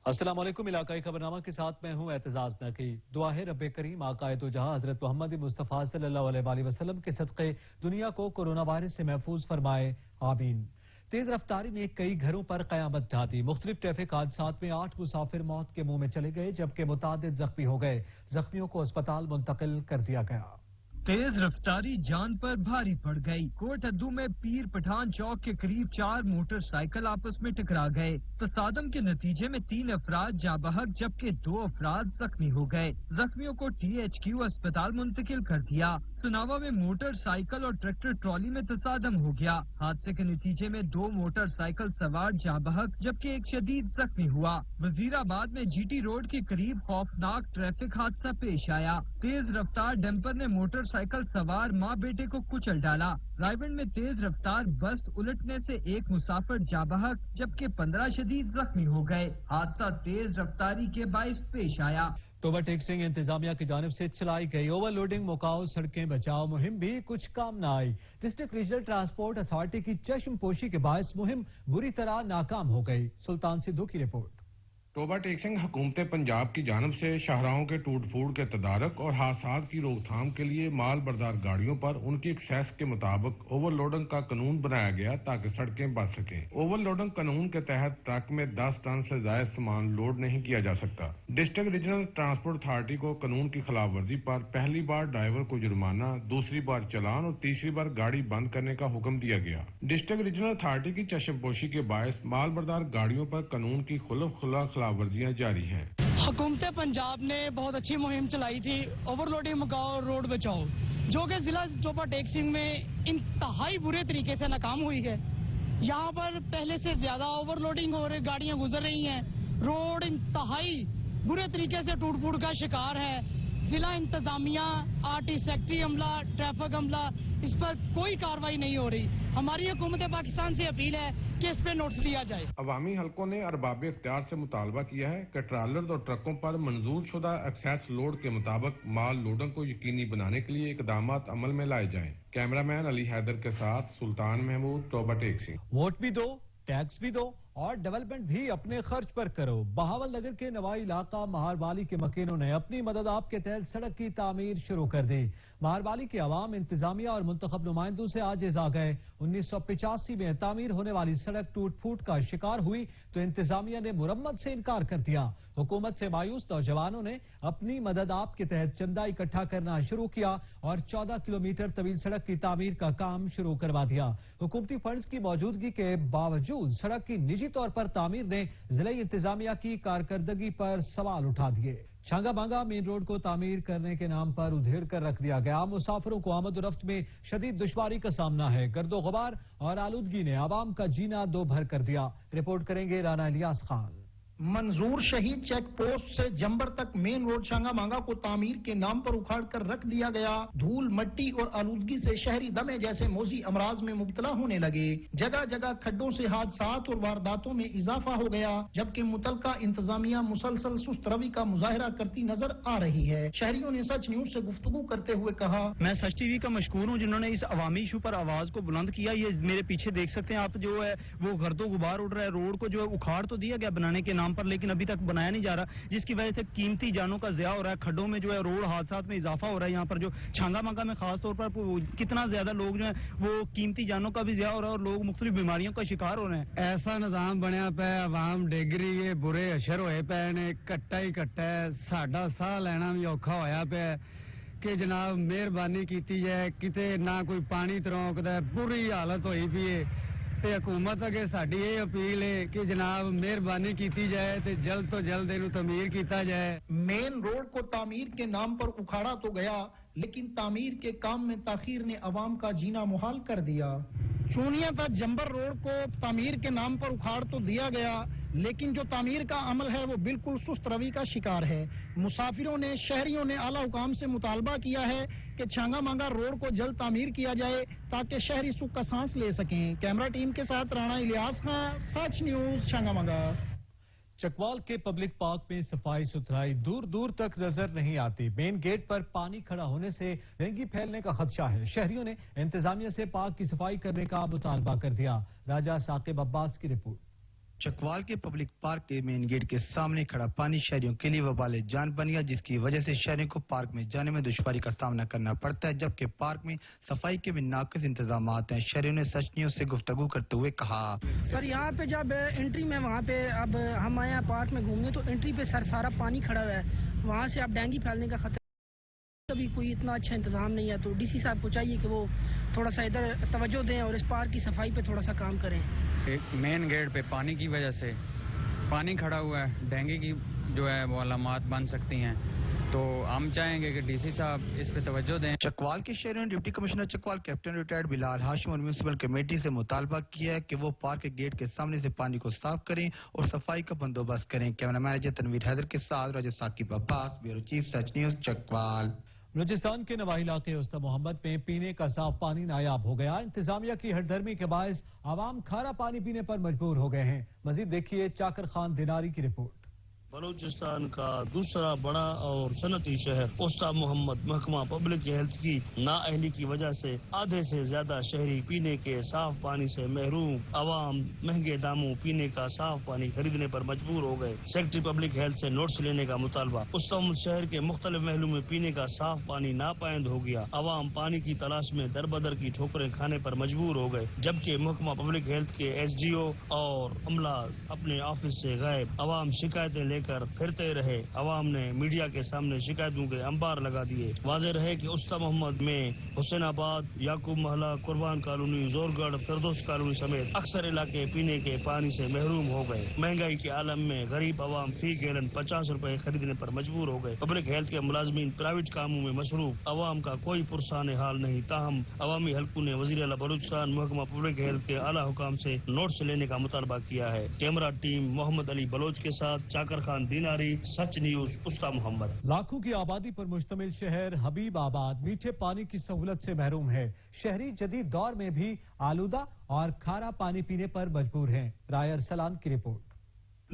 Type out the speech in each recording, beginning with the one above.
السلام علیکم، علاقائی خبرنامہ کے ساتھ میں ہوں اعتزاز نقی۔ دعا ہے رب کریم آقائے دو جہاں حضرت محمد مصطفیٰ صلی اللہ علیہ وآلہ وسلم کے صدقے دنیا کو کورونا وائرس سے محفوظ فرمائے، آمین۔ تیز رفتاری نے کئی گھروں پر قیامت ڈھا دی۔ مختلف ٹریفک حادثات میں 8 مسافر موت کے منہ میں چلے گئے جبکہ متعدد زخمی ہو گئے۔ زخمیوں کو اسپتال منتقل کر دیا گیا۔ تیز رفتاری جان پر بھاری پڑ گئی۔ کوٹ ادو میں پیر پٹھان چوک کے قریب 4 موٹر سائیکل آپس میں ٹکرا گئے۔ تصادم کے نتیجے میں 3 افراد جاں بحق جبکہ 2 افراد زخمی ہو گئے۔ زخمیوں کو THQ اسپتال منتقل کر دیا۔ سناوا میں موٹر سائیکل اور ٹریکٹر ٹرالی میں تصادم ہو گیا۔ حادثے کے نتیجے میں 2 موٹر سائیکل سوار جاں بحق جبکہ ایک شدید زخمی ہوا۔ وزیر آباد میں GT روڈ کے قریب خوفناک ٹریفک حادثہ پیش آیا۔ تیز رفتار ڈمپر نے موٹر سائیکل سوار ماں بیٹے کو کچل ڈالا۔ رائیونڈ میں تیز رفتار بس الٹنے سے ایک مسافر جاں بحق جبکہ 15 شدید زخمی ہو گئے۔ حادثہ تیز رفتاری کے باعث پیش آیا۔ اوور ٹیکسنگ انتظامیہ کی جانب سے چلائی گئی اوور لوڈنگ مکاؤ سڑکیں بچاؤ مہم بھی کچھ کام نہ آئی۔ ڈسٹرکٹ ریجنل ٹرانسپورٹ اتھارٹی کی چشم پوشی کے باعث مہم بری طرح ناکام ہو گئی۔ سلطان سدھو کی رپورٹ۔ اوور ٹیکسنگ حکومت پنجاب کی جانب سے شاہراہوں کے ٹوٹ پھوٹ کے تدارک اور حادثات کی روک تھام کے لیے مال بردار گاڑیوں پر ان کی ایکسیس کے مطابق اوور لوڈنگ کا قانون بنایا گیا تاکہ سڑکیں بچ سکیں۔ اوور لوڈنگ قانون کے تحت ٹرک میں 10 ٹن سے زائد سامان لوڈ نہیں کیا جا سکتا۔ ڈسٹرکٹ ریجنل ٹرانسپورٹ اتھارٹی کو قانون کی خلاف ورزی پر پہلی بار ڈرائیور کو جرمانہ، دوسری بار چلان اور تیسری بار گاڑی بند کرنے کا حکم دیا گیا۔ ڈسٹرکٹ ریجنل اتھارٹی کی چشم پوشی کے باعث مال بردار گاڑیوں پر قانون کی خلاف ورزیاں جاری ہیں۔ حکومت پنجاب نے بہت اچھی مہم چلائی تھی اوور لوڈنگ مکاؤ روڈ بچاؤ، جو کہ ضلع چوپا ٹیکسنگ میں انتہائی برے طریقے سے ناکام ہوئی ہے۔ یہاں پر پہلے سے زیادہ اوور لوڈنگ ہو رہی، گاڑیاں گزر رہی ہیں، روڈ انتہائی برے طریقے سے ٹوٹ پھوٹ کا شکار ہے۔ ضلع انتظامیہ، RT سیکٹری عملہ، ٹریفک عملہ، اس پر کوئی کارروائی نہیں ہو رہی۔ ہماری حکومت پاکستان سے اپیل ہے کہ اس پہ نوٹس لیا جائے۔ عوامی حلقوں نے ارباب اختیار سے مطالبہ کیا ہے کہ ٹرالرز اور ٹرکوں پر منظور شدہ ایکسیس لوڈ کے مطابق مال لوڈنگ کو یقینی بنانے کے لیے اقدامات عمل میں لائے جائیں۔ کیمرہ مین علی حیدر کے ساتھ سلطان محمود، ٹوبہ ٹیکسنگ۔ ووٹ بھی دو، ٹیکس بھی دو اور ڈیولپمنٹ بھی اپنے خرچ پر کرو۔ بہاول نگر کے نوائی علاقہ مہاروالی کے مکینوں نے اپنی مدد آپ کے تحت سڑک کی تعمیر شروع کر دی۔ مہاروالی کے عوام انتظامیہ اور منتخب نمائندوں سے عاجز آ گئے۔ 1985 میں تعمیر ہونے والی سڑک ٹوٹ پھوٹ کا شکار ہوئی تو انتظامیہ نے مرمت سے انکار کر دیا۔ حکومت سے مایوس نوجوانوں نے اپنی مدد آپ کے تحت چندہ اکٹھا کرنا شروع کیا اور 14 کلومیٹر طویل سڑک کی تعمیر کا کام شروع کروا دیا۔ حکومتی فنڈز کی موجودگی کے باوجود سڑک کی نجی طور پر تعمیر نے ضلعی انتظامیہ کی کارکردگی پر سوال اٹھا دیے۔ چھانگا بانگا مین روڈ کو تعمیر کرنے کے نام پر ادھیڑ کر رکھ دیا گیا۔ مسافروں کو آمد و رفت میں شدید دشواری کا سامنا ہے۔ گرد و غبار اور آلودگی نے عوام کا جینا دو بھر کر دیا۔ رپورٹ کریں گے رانا الیاس خان۔ منظور شہید چیک پوسٹ سے جمبر تک مین روڈ چھانگا مانگا کو تعمیر کے نام پر اکھاڑ کر رکھ دیا گیا۔ دھول، مٹی اور آلودگی سے شہری دمے جیسے موذی امراض میں مبتلا ہونے لگے۔ جگہ جگہ کھڈوں سے حادثات اور وارداتوں میں اضافہ ہو گیا، جبکہ متعلقہ انتظامیہ مسلسل سست روی کا مظاہرہ کرتی نظر آ رہی ہے۔ شہریوں نے سچ نیوز سے گفتگو کرتے ہوئے کہا، میں سچ ٹی وی کا مشکور ہوں جنہوں نے اس عوامی ایشو پر آواز کو بلند کیا۔ یہ میرے پیچھے دیکھ سکتے ہیں آپ، جو ہے وہ گرد و غبار اڑ رہا ہے۔ روڈ کو جو ہے اکھاڑ تو دیا گیا بنانے کے نام پر، لیکن ابھی تک بنایا نہیں جا رہا، جس کی وجہ سے قیمتی جانوں کا ضیاع ہو رہا ہے۔ کھڈوں میں جو ہے روڈ حادثات میں اضافہ ہو رہا ہے۔ یہاں پر جو چھانگا مانگا میں خاص طور پر کتنا زیادہ لوگ جو ہیں وہ قیمتی جانوں کا بھی ضیاع ہو رہا ہے اور لوگ مختلف بیماریوں کا شکار ہو رہے ہیں۔ ایسا نظام بنیا پہ عوام ڈگ رہی ہے، برے اشر ہوئے پے نے، کٹا ہی کٹا ہے۔ ساڈا ساہ لینا بھی اوکھا ہویا پہ کہ جناب مہربانی کیتی جائے، کتے نہ کوئی پانی تروکدا ہے، بری حالت ہوئی پی ہے۔ حکومت اگے ساڈی یہ اپیل ہے کہ جناب مہربانی کیتی جائے تے جلد تو جلد انہوں تعمیر کیتا جائے۔ مین روڈ کو تعمیر کے نام پر اکھاڑا تو گیا، لیکن تعمیر کے کام میں تاخیر نے عوام کا جینا محال کر دیا۔ چونیا تا جمبر روڈ کو تعمیر کے نام پر اکھاڑ تو دیا گیا، لیکن جو تعمیر کا عمل ہے وہ بالکل سست روی کا شکار ہے۔ مسافروں نے، شہریوں نے اعلیٰ حکام سے مطالبہ کیا ہے کہ چھانگا مانگا روڈ کو جلد تعمیر کیا جائے تاکہ شہری سکھ کا سانس لے سکیں۔ کیمرہ ٹیم کے ساتھ رانا الیاس خان، سچ نیوز، چھانگا مانگا۔ چکوال کے پبلک پارک میں صفائی ستھرائی دور دور تک نظر نہیں آتی۔ مین گیٹ پر پانی کھڑا ہونے سے ڈینگی پھیلنے کا خدشہ ہے۔ شہریوں نے انتظامیہ سے پارک کی صفائی کرنے کا مطالبہ کر دیا۔ راجہ ثاقب عباس کی رپورٹ۔ چکوال کے پبلک پارک کے مین گیٹ کے سامنے کھڑا پانی شہریوں کے لیے وبال جان بن گیا، جس کی وجہ سے شہریوں کو پارک میں جانے میں دشواری کا سامنا کرنا پڑتا ہے، جبکہ پارک میں صفائی کے بھی ناقص انتظامات ہیں۔ شہریوں نے سچ نیوز سے گفتگو کرتے ہوئے کہا، سر یہاں پہ جب انٹری میں وہاں پہ اب ہم آئے ہیں پارک میں گھومنے تو انٹری پہ سر سارا پانی کھڑا ہوا ہے، وہاں سے اب ڈینگی پھیلنے کا خطرہ، کبھی کوئی اتنا اچھا انتظام نہیں ہے، تو ڈی سی صاحب کو چاہیے کہ وہ تھوڑا سا ادھر توجہ دیں اور اس پارک کی صفائی پہ تھوڑا سا کام کریں۔ مین گیٹ پہ پانی کی وجہ سے پانی کھڑا ہوا ہے، ڈینگی کی جو ہے وہ علامات بن سکتی ہیں، تو ہم چاہیں گے کہ ڈی سی صاحب اس پہ توجہ دیں۔ چکوال کے شہریوں نے deputy commissioner Chakwal captain retired Bilal Hashim اور میونسپل کمیٹی سے مطالبہ کیا ہے کہ وہ پارک کے گیٹ کے سامنے سے پانی کو صاف کریں اور صفائی کا بندوبست کریں۔ کیمرہ مینیجر تنویر حیدر کے ساتھ راجہ ثاقب عباس، بیورو چیف سچ نیوز، چکوال۔ بلوچستان کے نواحی علاقے استا محمد میں پینے کا صاف پانی نایاب ہو گیا۔ انتظامیہ کی ہٹ دھرمی کے باعث عوام کھارا پانی پینے پر مجبور ہو گئے ہیں۔ مزید دیکھیے چاکر خان دیناری کی رپورٹ۔ بلوچستان کا دوسرا بڑا اور صنعتی شہر استا محمد محکمہ پبلک ہیلتھ کی نااہلی کی وجہ سے آدھے سے زیادہ شہری پینے کے صاف پانی سے محروم، عوام مہنگے داموں پینے کا صاف پانی خریدنے پر مجبور ہو گئے۔ سیکرٹری پبلک ہیلتھ سے نوٹس لینے کا مطالبہ۔ استا محمد شہر کے مختلف محلوں میں پینے کا صاف پانی ناپائند ہو گیا، عوام پانی کی تلاش میں در بدر کی ٹھوکریں کھانے پر مجبور ہو گئے، جبکہ محکمہ پبلک ہیلتھ کے ایس ڈی او اور عملہ اپنے آفس سے غائب۔ عوام شکایتیں لے کر پھرتے رہے، عوام نے میڈیا کے سامنے شکایتوں کے انبار لگا دیے۔ واضح رہے کہ استا محمد میں حسین آباد، یعقوب محلہ، قربان کالونی، زور گڑھ، فردوس کالونی سمیت اکثر علاقے پینے کے پانی سے محروم ہو گئے۔ مہنگائی کے عالم میں غریب عوام فی گیلن 50 روپے خریدنے پر مجبور ہو گئے۔ پبلک ہیلتھ کے ملازمین پرائیویٹ کاموں میں مصروف، عوام کا کوئی پرسان حال نہیں۔ تاہم عوامی حلقوں نے وزیر اعلیٰ بلوچستان محکمہ پبلک ہیلتھ کے اعلیٰ حکام سے نوٹس لینے کا مطالبہ کیا ہے۔ کیمرہ ٹیم محمد علی بلوچ کے ساتھ چاکر خان دیناری، سچ نیوز، استا محمد۔ لاکھوں کی آبادی پر مشتمل شہر حبیب آباد میٹھے پانی کی سہولت سے محروم ہے۔ شہری جدید دور میں بھی آلودہ اور کھارا پانی پینے پر مجبور ہیں۔ رائے ارسلان کی رپورٹ۔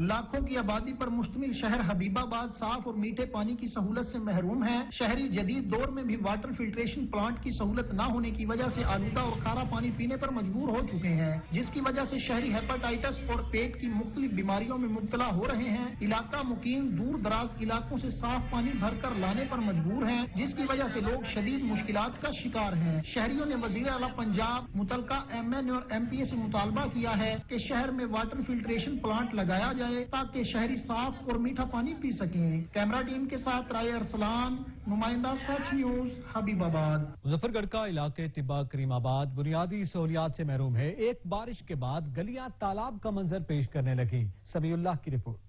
لاکھوں کی آبادی پر مشتمل شہر حبیب آباد صاف اور میٹھے پانی کی سہولت سے محروم ہے۔ شہری جدید دور میں بھی واٹر فلٹریشن پلانٹ کی سہولت نہ ہونے کی وجہ سے آلودہ اور کھارا پانی پینے پر مجبور ہو چکے ہیں، جس کی وجہ سے شہری ہیپاٹائٹس اور پیٹ کی مختلف بیماریوں میں مبتلا ہو رہے ہیں۔ علاقہ مقیم دور دراز علاقوں سے صاف پانی بھر کر لانے پر مجبور ہیں، جس کی وجہ سے لوگ شدید مشکلات کا شکار ہیں۔ شہریوں نے وزیر اعلیٰ پنجاب، متعلقہ ایم این اے اور ایم پی اے سے مطالبہ کیا ہے کہ شہر میں واٹر فلٹریشن پلانٹ لگایا جائے تاکہ شہری صاف اور میٹھا پانی پی سکیں۔ کیمرہ ٹیم کے ساتھ رائے ارسلان، نمائندہ سچ نیوز، حبیب آباد۔ مظفر گڑھ کا علاقے طبہ کریم آباد بنیادی سہولیات سے محروم ہے۔ ایک بارش کے بعد گلیاں تالاب کا منظر پیش کرنے لگی۔ سمیع اللہ کی رپورٹ۔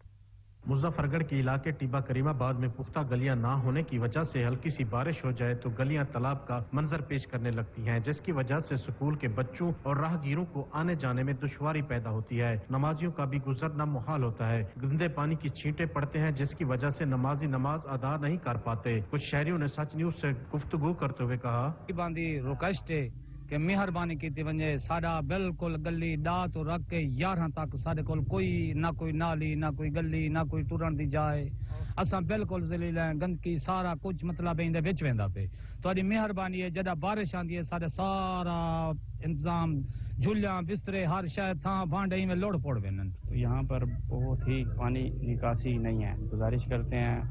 مظفر گڑھ کے علاقے ٹیبہ کریم آباد میں پختہ گلیاں نہ ہونے کی وجہ سے ہلکی سی بارش ہو جائے تو گلیاں تالاب کا منظر پیش کرنے لگتی ہیں، جس کی وجہ سے سکول کے بچوں اور راہگیروں کو آنے جانے میں دشواری پیدا ہوتی ہے۔ نمازیوں کا بھی گزرنا محال ہوتا ہے، گندے پانی کی چھینٹیں پڑتے ہیں، جس کی وجہ سے نمازی نماز ادا نہیں کر پاتے۔ کچھ شہریوں نے سچ نیوز سے گفتگو کرتے ہوئے کہا، ریکویسٹ ہے کہ مہربانی کی ونجے ساڈا بالکل گلی ڈا تو رکھ کے 11 تک سارے کول کوئی نالی نہ کوئی گلی نہ کوئی ٹرن دی جائے، اساں بالکل ذلیل ہیں، گندگی سارا کچھ مطلب ایندے وچ ویندا پے۔ تہاڈی مہربانی ہے جدا بارش آندی ہے سارے سارا انتظام جھولیاں بسترے ہر شے تھاں بھانڈے میں لوڑ پوڑ وینن۔ تو یہاں پر بہت ہی پانی نکاسی نہیں ہے۔ گزارش کرتے ہیں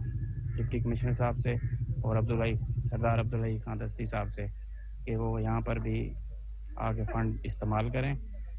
ڈپٹی کمشنر صاحب سے اور سردار عبداللہ خان دستی صاحب سے کہ وہ یہاں پر بھی آگے فنڈ استعمال کریں،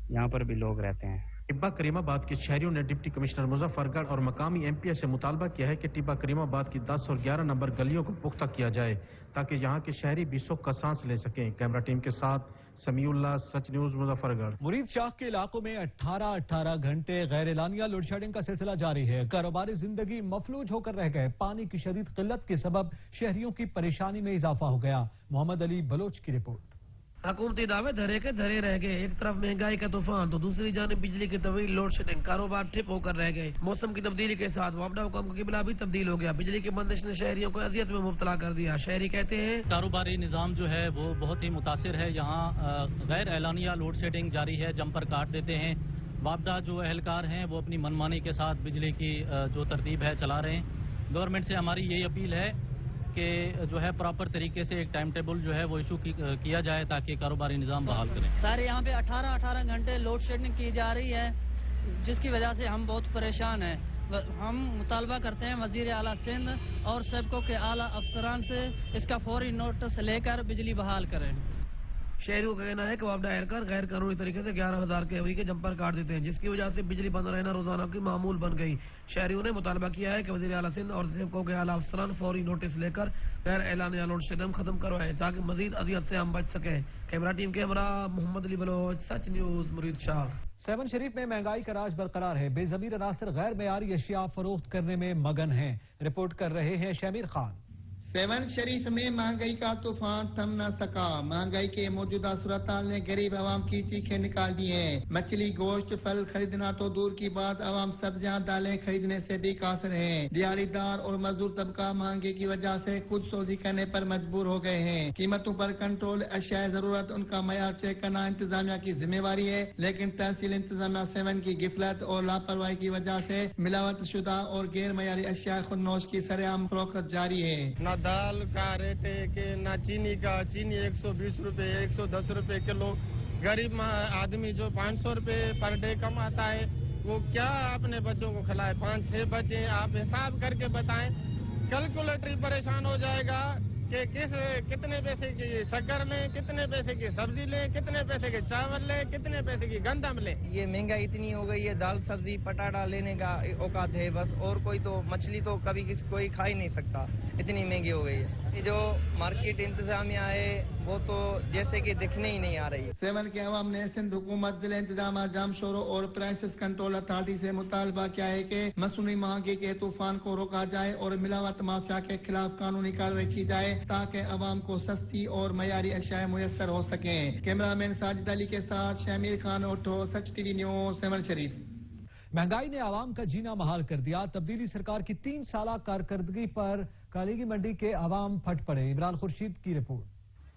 یہاں پر بھی لوگ رہتے ہیں۔ ٹیبہ کریم آباد کے شہریوں نے ڈپٹی کمشنر مظفر گڑھ اور مقامی ایم پی اے سے مطالبہ کیا ہے کہ ٹیبہ کریم آباد کی 10 اور 11 نمبر گلیوں کو پختہ کیا جائے تاکہ یہاں کے شہری بھی سکھ کا سانس لے سکیں۔ کیمرہ ٹیم کے ساتھ سمیع اللہ، سچ نیوز، مظفر گڑھ۔ مرید شاہ کے علاقوں میں 18 گھنٹے غیر اعلانیہ لوڈ شیڈنگ کا سلسلہ جاری ہے۔ کاروباری زندگی مفلوج ہو کر رہ گئے۔ پانی کی شدید قلت کے سبب شہریوں کی پریشانی میں اضافہ ہو گیا۔ محمد علی بلوچ کی رپورٹ۔ حکومتی دعوے دھرے کے دھرے رہ گئے، ایک طرف مہنگائی کا طوفان تو دوسری جانب بجلی کی طویل لوڈ شیڈنگ، کاروبار ٹھپ ہو کر رہ گئے۔ موسم کی تبدیلی کے ساتھ وابڈا حکام کا قبلہ بھی تبدیل ہو گیا۔ بجلی کی بندش نے شہریوں کو اذیت میں مبتلا کر دیا۔ شہری کہتے ہیں کاروباری نظام جو ہے وہ بہت ہی متاثر ہے۔ یہاں غیر اعلانیہ لوڈ شیڈنگ جاری ہے، جمپر کاٹ دیتے ہیں۔ وابڈا جو اہلکار ہیں وہ اپنی منمانی کے ساتھ بجلی کی جو ترتیب ہے چلا رہے ہیں۔ گورنمنٹ سے ہماری یہی اپیل ہے کہ جو ہے پراپر طریقے سے ایک ٹائم ٹیبل جو ہے وہ ایشو کیا جائے تاکہ کاروباری نظام بحال کریں۔ سارے یہاں پہ 18 گھنٹے لوڈ شیڈنگ کی جا رہی ہے۔ جس کی وجہ سے ہم بہت پریشان ہیں. ہم مطالبہ کرتے ہیں وزیر اعلیٰ سندھ اور سیبکو کے اعلیٰ افسران سے اس کا فوری نوٹس لے کر بجلی بحال کریں. شہریوں کا کہنا ہے کہ وابڈہ اہلکار غیر قانونی طریقے سے 11,000 kV کے جمپر کاٹ دیتے ہیں، جس کی وجہ سے بجلی بند رہنا روزانہ کی معمول بن گئی. شہریوں نے مطالبہ کیا ہے کہ وزیر اعلیٰ سندھ اور سیبکو کے اعلیٰ افسران فوری نوٹس لے کر غیر اعلانیہ لوڈ شیڈنگ ختم کروائیں تاکہ مزید اذیت سے ہم بچ سکیں. کیمرہ ٹیم کے ہمراہ محمد علی بلوچ، سچ نیوز، مرید شاہ. سیون شریف میں مہنگائی کا راج برقرار ہے. بے ضمیر عناصر غیر معیاری اشیاء فروخت کرنے میں مگن ہیں. رپورٹ کر رہے ہیں شمیر خان. سیون شریف میں مہنگائی کا طوفان تھم نہ سکا. مہنگائی کے موجودہ صورتحال نے غریب عوام کی چیخیں نکال دی ہیں. مچھلی، گوشت، پھل خریدنا تو دور کی بات، عوام سبزیاں دالیں خریدنے سے بھی قاصر ہیں. دیہڑی دار اور مزدور طبقہ مہنگائی کی وجہ سے خود سوزی کرنے پر مجبور ہو گئے ہیں. قیمتوں پر کنٹرول، اشیاء ضرورت ان کا معیار چیک کرنا انتظامیہ کی ذمہ داری ہے، لیکن تحصیل انتظامیہ سیون کی غفلت اور لاپرواہی کی وجہ سے ملاوٹ شدہ اور غیر معیاری اشیاء خود نوش کی سرعام فروخت جاری ہے. دال کا ریٹ ہے کہ نہ چینی کا. چینی 120 روپے 110 روپے کلو. غریب آدمی جو 500 روپے پر ڈے کماتا ہے وہ کیا اپنے بچوں کو کھلائے؟ 5-6 بچے، آپ حساب کر کے بتائیں. کیلکولیٹر پریشان ہو جائے گا کہ کتنے پیسے کی شکر لیں، کتنے پیسے کی سبزی لیں، کتنے پیسے کے چاول لیں، کتنے پیسے کی گندم لیں. یہ مہنگائی اتنی ہو گئی ہے، دال سبزی پٹاٹا لینے کا اوقات ہے بس، اور کوئی تو مچھلی تو کبھی کوئی کھا ہی نہیں سکتا، اتنی مہنگی ہو گئی ہے. یہ جو مارکیٹ انتظامیہ ہے وہ تو جیسے کہ دکھنے ہی نہیں آ رہی ہے. سیون کے عوام نے سندھ حکومت، ضلع انتظامیہ جام شوروں اور پرائسز کنٹرول اتھارٹی سے مطالبہ کیا ہے کہ مصنوعی مہنگائی کے طوفان کو روکا جائے اور ملاوٹ مافیا کے خلاف قانونی کارروائی کی جائے تاکہ عوام کو سستی اور معیاری اشیاء میسر ہو سکیں. کیمرہ مین ساجد علی کے ساتھ شمیر خان، اوٹھو، سچ ٹی وی نیوز، سیون شریف. مہنگائی نے عوام کا جینا محال کر دیا. تبدیلی سرکار کی 3 سالہ کارکردگی پر کالی کی منڈی کے عوام پھٹ پڑے. عمران خورشید کی رپورٹ.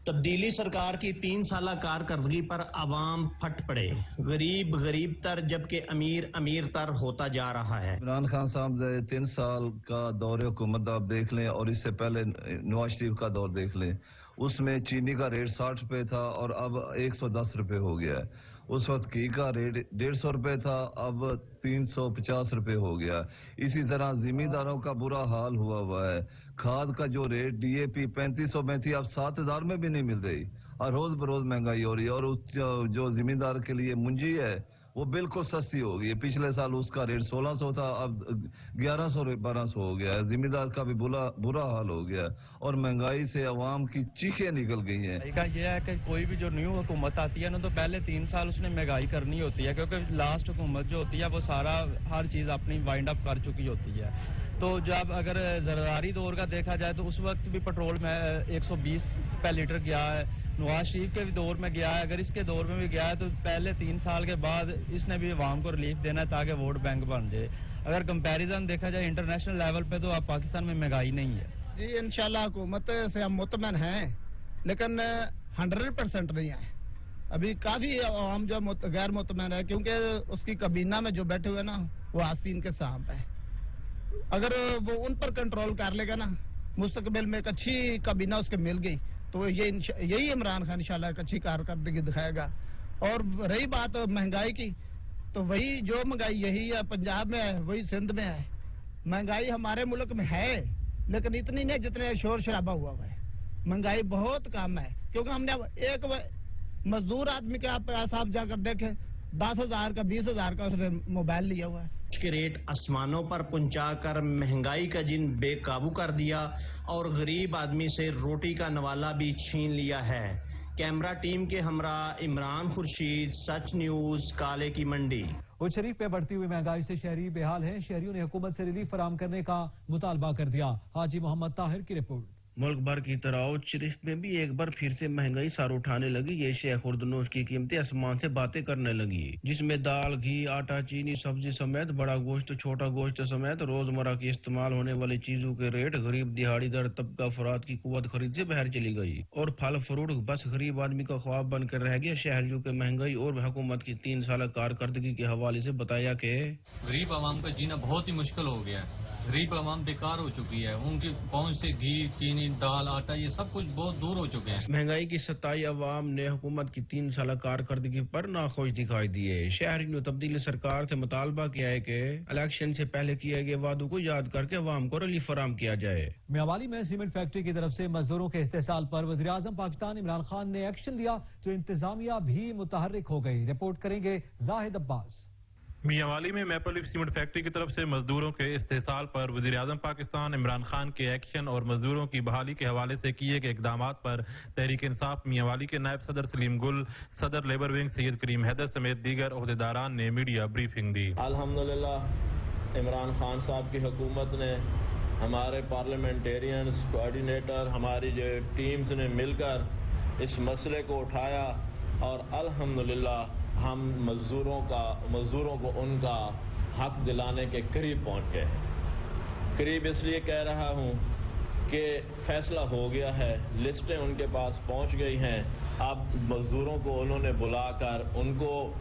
تبدیلی سرکار کی 3 سالہ کارکردگی پر عوام پھٹ پڑے. غریب تر جبکہ امیر تر ہوتا جا رہا ہے. عمران خان صاحب 3 سال کا دور حکومت آپ دیکھ لیں اور اس سے پہلے نواز شریف کا دور دیکھ لیں. اس میں چینی کا ریٹ 60 روپے تھا اور اب 110 روپے ہو گیا ہے. اس وقت گھی کا ریٹ 150 روپے تھا، اب 350 روپے ہو گیا. اسی طرح زمینداروں کا برا حال ہوا ہے. کھاد کا جو ریٹ ڈی اے پی 3500 میں تھی اب 7000 میں بھی نہیں مل رہی اور روز بروز مہنگائی ہو رہی ہے. اور اس جو زمیندار کے لیے منجی ہے وہ بالکل سستی ہو گئی ہے. پچھلے سال اس کا ریٹ 1600 تھا، اب 1100-1200 ہو گیا ہے. زمیندار کا بھی برا حال ہو گیا اور مہنگائی سے عوام کی چیخیں نکل گئی ہیں. یہ ہے کہ کوئی بھی جو نیو حکومت آتی ہے نا تو پہلے 3 سال اس نے مہنگائی کرنی ہوتی ہے، کیونکہ لاسٹ حکومت جو ہوتی ہے وہ سارا ہر چیز اپنی وائنڈ اپ کر چکی ہوتی ہے. تو جب اگر زرداری دور کا دیکھا جائے تو اس وقت بھی پیٹرول میں 120 روپے لیٹر گیا ہے. نواز شریف کے بھی دور میں گیا ہے، اگر اس کے دور میں بھی گیا ہے تو پہلے 3 سال کے بعد اس نے بھی عوام کو ریلیف دینا ہے تاکہ ووٹ بینک بن جائے. اگر کمپیریزن دیکھا جائے انٹرنیشنل لیول پہ تو اب پاکستان میں مہنگائی نہیں ہے. جی انشاءاللہ حکومت سے ہم مطمئن ہیں، لیکن 100% نہیں ہے. ابھی کافی عوام جو غیر مطمئن ہے کیونکہ اس کی کابینہ میں جو بیٹھے ہوئے نا وہ آستین کے سانپ ہے. اگر وہ ان پر کنٹرول کر لے گا نا، مستقبل میں ایک اچھی کابینہ اس کے مل گئی تو یہی عمران خان انشاءاللہ ایک اچھی کارکردگی دکھائے گا. اور رہی بات مہنگائی کی تو وہی جو مہنگائی یہی ہے پنجاب میں ہے وہی سندھ میں ہے. مہنگائی ہمارے ملک میں ہے لیکن اتنی نہیں جتنے شور شرابہ ہوا ہے. مہنگائی بہت کم ہے کیونکہ ہم نے ایک مزدور آدمی کے پاس آپ جا کر دیکھیں 10,000 کا 20,000 کا اس نے موبائل لیا ہوا ہے. کے ریٹ آسمانوں پر پہنچا کر مہنگائی کا جن بے قابو کر دیا اور غریب آدمی سے روٹی کا نوالا بھی چھین لیا ہے. کیمرہ ٹیم کے ہمراہ عمران خورشید، سچ نیوز، کالے کی منڈی. اچ شریف میں بڑھتی ہوئی مہنگائی سے شہری بے حال ہیں. شہریوں نے حکومت سے ریلیف فراہم کرنے کا مطالبہ کر دیا. حاجی محمد طاہر کی رپورٹ. ملک بھر کی طرح اچ شریف میں بھی ایک بار پھر سے مہنگائی سر اٹھانے لگی. یہ شیخ خوردنوش کی قیمتیں آسمان سے باتیں کرنے لگی، جس میں دال، گھی، آٹا، چینی، سبزی سمیت بڑا گوشت، چھوٹا گوشت سمیت روزمرہ کی استعمال ہونے والی چیزوں کے ریٹ غریب دہاڑی دار طبقہ افراد کی قوت خرید سے باہر چلی گئی اور پھل فروٹ بس غریب آدمی کا خواب بن کر رہ گیا. شہریوں کے مہنگائی اور حکومت کی 3 سالہ کارکردگی کے حوالے سے بتایا کہ غریب عوام کا جینا بہت ہی مشکل ہو گیا ہے. गरीब आवाम बेकार हो चुकी है, उनकी पहुंच से घी, चीनी, दाल, आटा ये सब कुछ बहुत दूर हो चुके हैं। महंगाई की सताई अवाम ने हुकूमत की 3 साल कारकर्दगी पर नाखुश दिखाई दी है। शहरी ने तब्दीली सरकार से मुतालबा किया है कि इलेक्शन से पहले किए गए वादों को याद करके अवाम को रिलीफ फराहम किया जाए। मियांवाली में सीमेंट फैक्ट्री की तरफ से मजदूरों के इस्तेसाल पर वज़ीर-ए-आज़म पाकिस्तान इमरान खान ने एक्शन लिया तो इंतजामिया भी मुतहर्रिक हो गई। रिपोर्ट करेंगे जाहिद अब्बास। मियांवाली में मैपल लीफ सीमेंट फैक्ट्री की तरफ से मजदूरों के इस्तेसाल पर वज़ीर-ए-आज़म पाकिस्तान इमरान खान के एक्शन और मजदूरों की बहाली के हवाले से किए गए इकदामात पर तहरीक इंसाफ मियांवाली के नायब सदर सलीम गुल, सदर लेबर विंग सैयद करीम हैदर समेत दीगर ओहदेदारान ने मीडिया ब्रीफिंग दी। अल्हम्दुलिल्लाह इमरान खान साहब की हुकूमत ने, हमारे पार्लियामेंटेरियंस, कोऑर्डिनेटर, हमारी जो टीम्स ने मिलकर इस मसले को उठाया और अल्हम्दुलिल्लाह हम मजदूरों को उनका हक दिलाने के करीब पहुंच गए। करीब इसलिए कह रहा हूं कि फैसला हो गया है, लिस्टें उनके पास पहुंच गई हैं। अब मजदूरों को उन्होंने बुलाकर उनको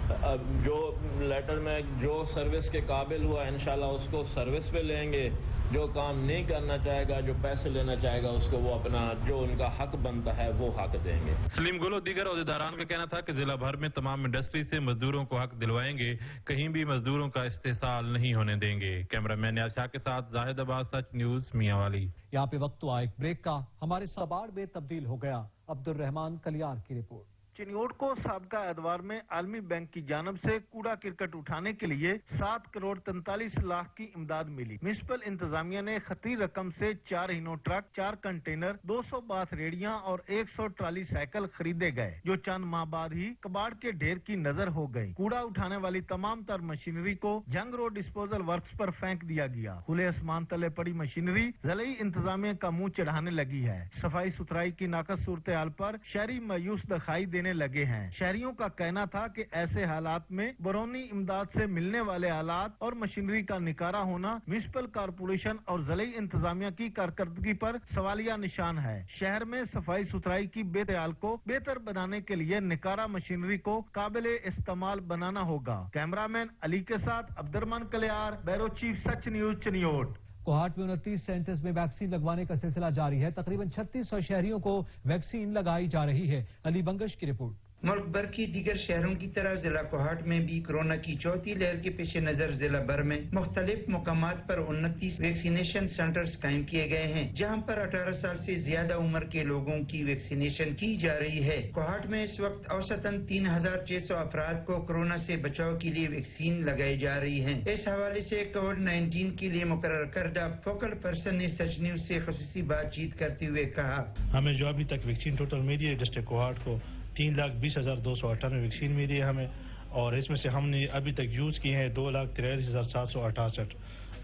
जो लेटर में जो सर्विस के काबिल हुआ इंशाल्लाह उसको सर्विस पे लेंगे, जो काम नहीं करना चाहेगा, जो पैसे लेना चाहेगा उसको वो अपना जो उनका हक बनता है वो हक देंगे। सलीम गुल और दीगर ओहदेदारान का कहना था कि जिला भर में तमाम इंडस्ट्री से मजदूरों को हक दिलवाएंगे, कहीं भी मजदूरों का इस्तेसाल नहीं होने देंगे। कैमरामैन नियाज शाह के साथ जाहिद अब्बास, सच न्यूज मियांवाली। यहाँ पे वक्त हुआ एक ब्रेक का, हमारे सबाड़ में तब्दील हो गया। अब्दुल रहमान कलियार की रिपोर्ट। चिन्योट को साबका एतवार में आलमी बैंक की जानब से कूड़ा करकट उठाने के लिए 7 करोड़ 43 लाख की इमदाद मिली। म्युनिसिपल इंतजामिया ने खतरी रकम से 4 हिनो ट्रक, 4 कंटेनर, 200 बाथ रेडियां और 100 ट्राली साइकिल खरीदे गए, जो चंद माह बाद ही कबाड़ के ढेर की नजर हो गई। कूड़ा उठाने वाली तमाम तर मशीनरी को जंग रोड डिस्पोजल वर्क्स पर फेंक दिया गया। खुले आसमान तले पड़ी मशीनरी जिले इंतजामिया का मुंह चढ़ाने लगी है। सफाई सुथराई की नाकस सूरत हाल पर शहरी मायूस दिखाई देने लगे हैं। शहरियों का कहना था कि ऐसे हालात में बरौनी इमदाद से मिलने वाले आलात और मशीनरी का निकारा होना म्युनिसिपल कारपोरेशन और जिले इंतजामिया की कारकर्दगी पर सवालिया निशान है। शहर में सफाई सुथराई की बेहयाल को बेहतर बनाने के लिए निकारा मशीनरी को काबिले इस्तेमाल बनाना होगा। कैमरामैन अली के साथ Abdurrahman Kaliyar, bureau chief, Such news, Chiniot. Kohat में 29 सेंटर्स में वैक्सीन लगवाने का सिलसिला जारी है। तकरीबन 3600 शहरियों को वैक्सीन लगाई जा रही है। अली बंगश की रिपोर्ट। मुल्क भर की दीगर शहरों की तरह जिला कोहाट में भी कोरोना की चौथी लहर के पेश नजर जिला भर में मुख्तलिफ मुकामात पर 29 वैक्सीनेशन सेंटर्स कायम किए गए हैं, जहां पर 18 साल से ज्यादा उम्र के लोगों की वैक्सीनेशन की जा रही है। कोहाट में इस वक्त औसतन 3600 अफराद को कोरोना से बचाव के लिए वैक्सीन लगाई जा रही है। इस हवाले से कोविड-19 के लिए मुकर्रर करदा फोकल पर्सन ने सच न्यूज से खुसूसी बातचीत करते हुए कहा, हमें जो अभी तक वैक्सीन टोटल मिली है डिस्ट्रिक्ट कोहाट को 3,20,298 वैक्सीन मिली है हमें, और इसमें से हमने अभी तक यूज़ किए हैं 2,43,768,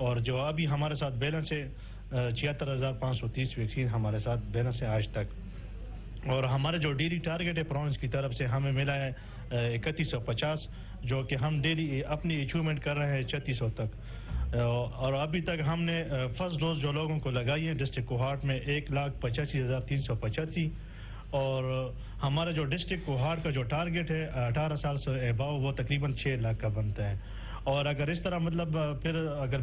और जो अभी हमारे साथ बैलेंस है 76,530 वैक्सीन हमारे साथ बैलेंस है आज तक। और हमारे जो डेली टारगेट है प्रोविंस की तरफ से हमें मिला है 3150, जो कि हम डेली अपनी अचीवमेंट कर रहे हैं 3600 तक। और अभी तक हमने फर्स्ट डोज जो लोगों को लगाई है डिस्ट्रिक्ट कोहाट में 1,85,385, और हमारा जो डिस्ट्रिक्ट कोहाट का जो टारगेट है 18 साल से अबाव वो तकरीबन 6 लाख का बनता है। और अगर इस तरह मतलब फिर अगर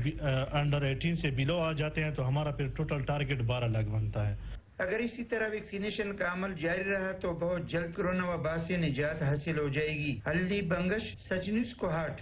अंडर 18 से बिलो आ जाते हैं तो हमारा फिर टोटल टारगेट 12 लाख बनता है। अगर इसी तरह वैक्सीनेशन का अमल जारी रहा तो बहुत जल्द कोरोना वबा से निजात हासिल हो जाएगी। अली बंगश, सच न्यूज, कोहाट।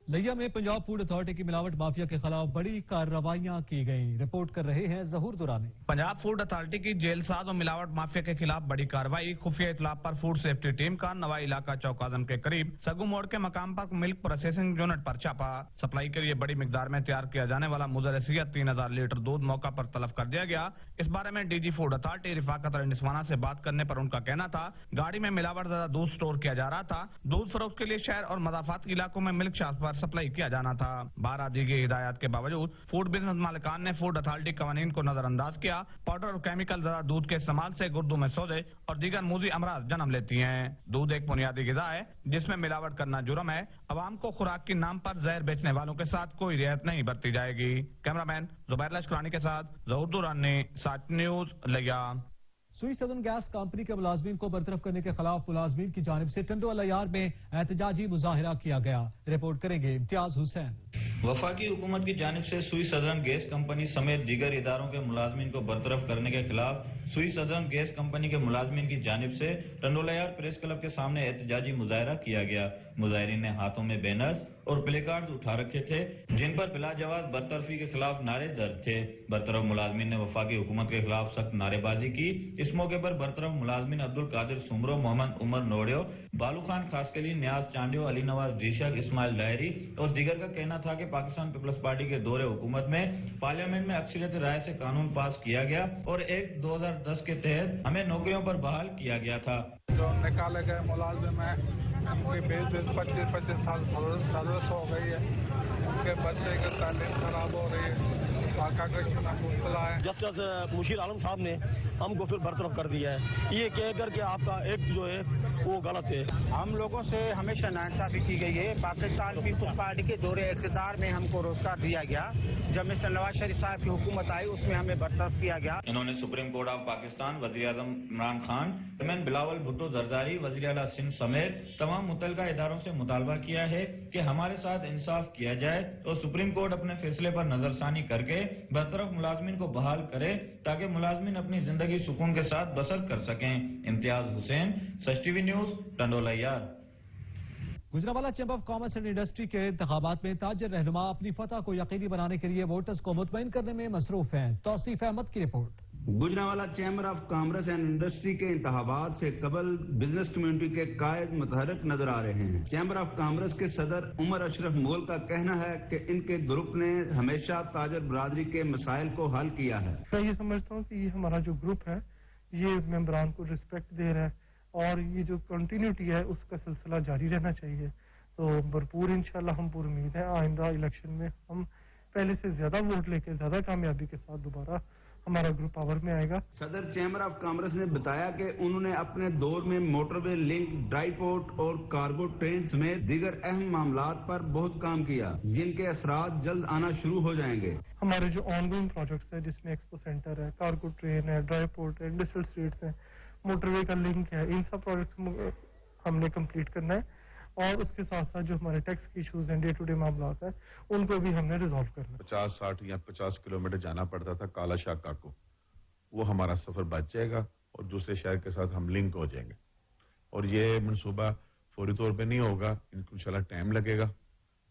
लिया में पंजाब फूड अथॉरिटी की मिलावट माफिया के खिलाफ बड़ी कार्रवाइयां की गईं। रिपोर्ट कर रहे हैं जहूर दुरानी। पंजाब फूड अथॉरिटी की जेल साज और मिलावट माफिया के खिलाफ बड़ी कार्रवाई। खुफिया इतला पर फूड सेफ्टी टीम का नवाई इलाका चौकाजम के करीब सगू मोड़ के मकाम पर मिल्क प्रोसेसिंग यूनिट पर छापा। सप्लाई के लिए बड़ी मिकदार में तैयार किया जाने वाला मुजर हैसियत 3000 लीटर दूध मौका पर तलब कर दिया गया। इस बारे में डीजी फूड अथॉरिटी रिफाकत निस्वाना से बात करने पर उनका कहना था गाड़ी में मिलावट ज्यादा दूध स्टोर किया जा रहा था। दूध फरोख्त के लिए शहर और मदाफात इलाकों में मिल्क शॉप पर सप्लाई किया जाना था। 12 दी गई हिदायत के बावजूद फूड बिजनेस मालिकान ने फूड अथॉरिटी कवानीन को नजरअंदाज किया। पाउडर और केमिकल ज्यादा दूध के इस्तेमाल से गुर्दों में सोजे और दीगर मूजी अमराज जन्म लेती हैं। दूध एक बुनियादी गिजा है जिसमें मिलावट करना जुर्म है। अवाम को खुराक के नाम पर जहर बेचने वालों के साथ कोई रियायत नहीं बरती जाएगी। कैमरामैन जुबैर लश्करानी के साथ जहूर दुरानी, सच न्यूज, लिया। सुई सदन गैस कंपनी के मुलाजमीन को बरतरफ करने के खिलाफ मुलाजमीन की जानिब से टंडो अलायार में एहतजाजी मुजाहिरा किया गया। रिपोर्ट करेंगे इम्तियाज हुसैन। वफाकी हुकूमत की जानिब से सुई सदर्न गैस कंपनी समेत दीगर इदारों के मुलाजमीन को बरतरफ करने के खिलाफ सुई सदर्न गैस कंपनी के मुलाजमीन की जानिब से टंडोलायार प्रेस क्लब के सामने एहतजाजी मुजाहरा किया गया। मुजाहिरीन ने हाथों में बैनर्स और प्ले कार्ड उठा रखे थे जिन पर बिलाजवाज बरतरफी के खिलाफ नारे दर्ज थे। बरतरफ मुलाजमीन ने वफाकी हुकूमत के खिलाफ सख्त नारेबाजी की। इस मौके पर बरतरफ मुलाजमीन अब्दुल कादिर सुमरो, मोहम्मद उमर नोडियो, बालू खान खासकली, नियाज चांडियो, अली नवाज ढीशक, इस्माइल डायरी और दीगर का कहना था कि पाकिस्तान पीपल्स पार्टी के दौरे हुकूमत में पार्लियामेंट में अक्सरियत राय से कानून पास किया गया और 1/2010 के तहत हमें नौकरियों पर बहाल किया गया था। जो निकाले गए मुलाजिम हैं उनकी 20-25 साल सर्विस हो गई है, उनके बच्चे की तालीम खराब हो रही है, जस्टिस मुशीर आलम साहब ने हमको फिर बरतरफ कर दिया है, ये कहकर के आपका एक्ट जो है वो गलत है। हम लोगों से हमेशा नाइंसाफी की गई है। पाकिस्तान पीपल्स पार्टी के दौरे इक़्तिदार में हमको रोजगार दिया गया, जब मिस्टर नवाज शरीफ साहब की हुकूमत आई उसमें हमें बरतरफ किया गया। इन्होंने सुप्रीम कोर्ट ऑफ पाकिस्तान, वज़ीर आज़म इमरान खान, चेयरमैन बिलावल भुट्टो जरदारी, वज़ीर आला सिंध समेत तमाम मुतल्लिका इदारों से मुतालबा किया है कि हमारे साथ इंसाफ किया जाए और सुप्रीम कोर्ट अपने फैसले पर नजरसानी करके बरतरफ मुलाजमीन को बहाल करे ताकि मुलाजमीन अपनी जिंदगी सुकून के साथ बसर कर सकें। Imtiaz Hussain, Such TV news, Tando Allahyar. Gujranwala chamber of commerce and industry के इंतखाबात में ताजर रहनुमा अपनी फतह को यकीनी बनाने के लिए वोटर्स को मुतमईन करने में मसरूफ हैं। तौसीफ अहमद की report. Gujranwala chamber of commerce and industry के इंतखाबात से कबल बिजनेस कम्युनिटी के कायद मुतहरक नजर आ रहे हैं। चैम्बर ऑफ कॉमर्स के सदर उमर अशरफ मुगल का कहना है कि इनके ग्रुप ने हमेशा ताजर बरादरी के मसाइल को हल किया है। मैं ये समझता हूँ कि ये हमारा जो ग्रुप है ये मेंबरान को रिस्पेक्ट दे रहा है और ये जो कंटिन्यूटी है उसका सिलसिला जारी रहना चाहिए। तो भरपूर इंशाल्लाह हम पूरी उम्मीद है आइंदा इलेक्शन में हम पहले से ज्यादा वोट लेके ज्यादा कामयाबी के साथ दोबारा हमारा ग्रुप पावर में आएगा। सदर चैम्बर ऑफ कॉमर्स ने बताया कि उन्होंने अपने दौर में मोटरवे लिंक, ड्राई पोर्ट और कार्गो ट्रेन समेत दीगर अहम मामलात पर बहुत काम किया जिनके असरात जल्द आना शुरू हो जाएंगे। हमारे जो ऑनगोइंग प्रोजेक्ट्स है जिसमें एक्सपो सेंटर है, कार्गो ट्रेन है, ड्राई पोर्ट है, इंडस्ट्रियल स्ट्रीट्स है, मोटरवे का लिंक है, इन सब प्रोजेक्ट्स हमने कंप्लीट करना है और उसके साथ साथ जो हमारे टैक्स की इशूज हैं, डे टू डे मामलात हैं, उनको भी हमने रिजॉल्व करना है। 50, 60 या 50 किलोमीटर जाना पड़ता था काला शाका को, वो हमारा सफर बच जाएगा और दूसरे शहर के साथ हम लिंक हो जाएंगे। और ये मनसूबा फौरी तौर पे नहीं होगा, इनको इंशाल्लाह टाइम लगेगा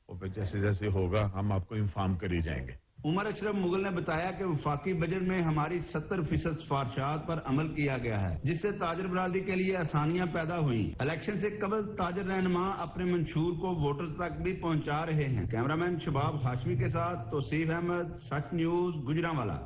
और फिर जैसे जैसे होगा हम आपको इन्फॉर्म करी जाएंगे। उमर अशरफ मुगल ने बताया कि वफाकी बजट में हमारी 70% सिफारिशात पर अमल किया गया है जिससे ताजर बरादरी के लिए आसानियां पैदा हुई। इलेक्शन से कबल ताजर रहनुमा अपने मंशूर को वोटर्स तक भी पहुंचा रहे हैं। कैमरामैन शबाब हाशमी के साथ तौसीफ अहमद, सच न्यूज, गुजरांवाला।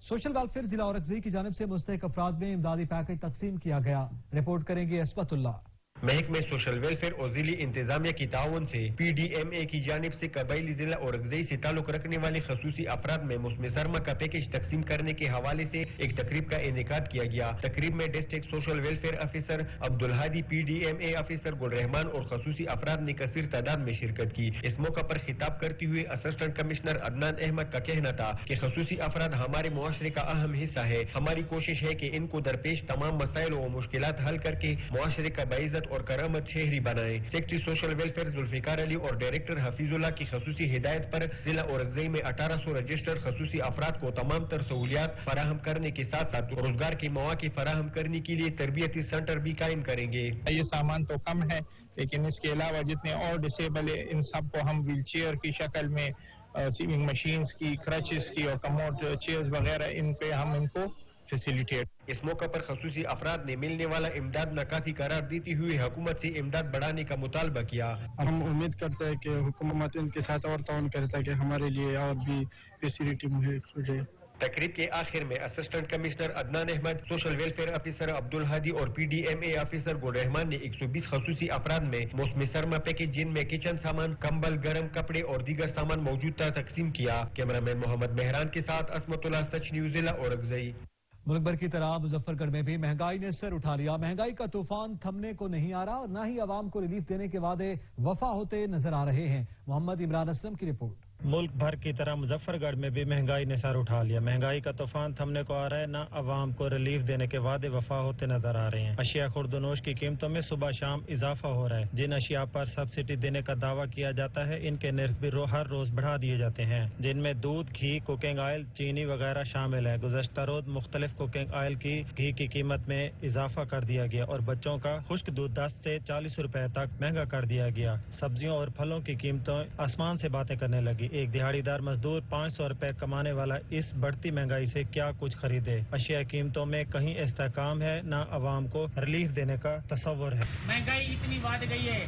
सोशल वेलफेयर जिला औरंगजेब की जानिब से मुस्तहिक अफराद में इमदादी पैकेज तकसीम किया गया। रिपोर्ट करेंगे अस्मतुल्लाह। महकमे सोशल वेलफेयर और जिली इंतजामिया की ताउन से PDMA की जानिब से कबायली जिला औरंगजेब से ताल्लुक रखने वाले खसूसी अफराद में मौसम सरमा का पैकेज तकसीम करने के हवाले से एक तकरीब का इनेकाद किया गया। तकरीब में district social welfare officer Abdul Hadi, PDMA officer गुल रहमान और खसूसी अफराद ने कसीर तादाद में शिरकत की। इस मौका पर खिताब करते हुए असिस्टेंट कमिश्नर अदनान अहमद का कहना था कि खसूसी अफराद हमारे मुआशरे का अहम हिस्सा है। हमारी कोशिश है कि इनको दरपेश तमाम मसाइल और मुश्किलात हल करके मुआशरे का बाइज्जत और करामत शहरी बनाए। Secretary social welfare Zulfiqar Ali और डायरेक्टर हफीजुल्लाह की खसूसी हिदायत पर जिला औरंगजेब में 1800 रजिस्टर्ड खसूसी अफराद को तमाम तर सहूलियात फराहम करने के साथ साथ रोजगार के मौके फराहम करने के लिए तरबियती सेंटर भी कायम करेंगे। ये सामान तो कम है लेकिन इसके अलावा जितने और डिसेबल है इन सबको हम व्हील चेयर की शक्ल में, स्विमिंग मशीन्स की, क्रचेस की और कमोड चेयर्स वगैरह इन पे हम इनको फैसिलिटेट। इस मौका पर खसूसी अफराद ने मिलने वाला इमदाद नाकाफी करार देते हुए हुकूमत से इमदाद बढ़ाने का मुतालबा किया। हम उम्मीद करते हैं कि हुकूमत इनके साथ और ताउन करे ताकि हमारे लिए और भी फैसिलिटी मुहैया हो जाए। तकरीब के आखिर में assistant commissioner Adnan Ahmed, social welfare officer Abdul Hadi और PDMA ऑफिसर गुल रहमान ने 120 खसूसी अफराद में मौसमी सरमा पैकेज जिनमें किचन सामान, कंबल, गर्म कपड़े और दीगर सामान मौजूद था तकसीम किया। कैमरामैन मोहम्मद मेहरान के साथ अस्मतुल्लाह, सच न्यूज, जिला औरंगजेब। मुल्क भर की तरह मुजफ्फरगढ़ में भी महंगाई ने सर उठा लिया। महंगाई का तूफान थमने को नहीं आ रहा और न ही आवाम को रिलीफ देने के वादे वफा होते नजर आ रहे हैं। मोहम्मद इमरान असलम की रिपोर्ट। मुल्क भर की तरह मुजफ्फरगढ़ में भी महंगाई ने सर उठा लिया। महंगाई का तूफान थमने को आ रहा है, न अवाम को रिलीफ देने के वादे वफा होते नजर आ रहे हैं। अशिया खुर्दनोश की कीमतों में सुबह शाम इजाफा हो रहा है। जिन अशिया पर सब्सिडी देने का दावा किया जाता है, इनके निर्ख भी हर रोज बढ़ा दिए जाते हैं, जिनमें दूध, घी, कुकिंग ऑयल, चीनी वगैरह शामिल है। गुज़श्ता रोज मुख्तलिफ कुकिंग ऑयल की घी की कीमत में इजाफा कर दिया गया और बच्चों का खुश्क दूध 10 से 40 रुपए तक महंगा कर दिया गया। सब्जियों और फलों की कीमतों आसमान से बातें करने लगी। एक दिहाड़ीदार मजदूर 500 रुपए कमाने वाला इस बढ़ती महंगाई से क्या कुछ खरीदे। अशिया कीमतों में कहीं इस्तेहकाम है, न अवाम को रिलीफ देने का तस्वर है। महंगाई इतनी बढ़ गई है,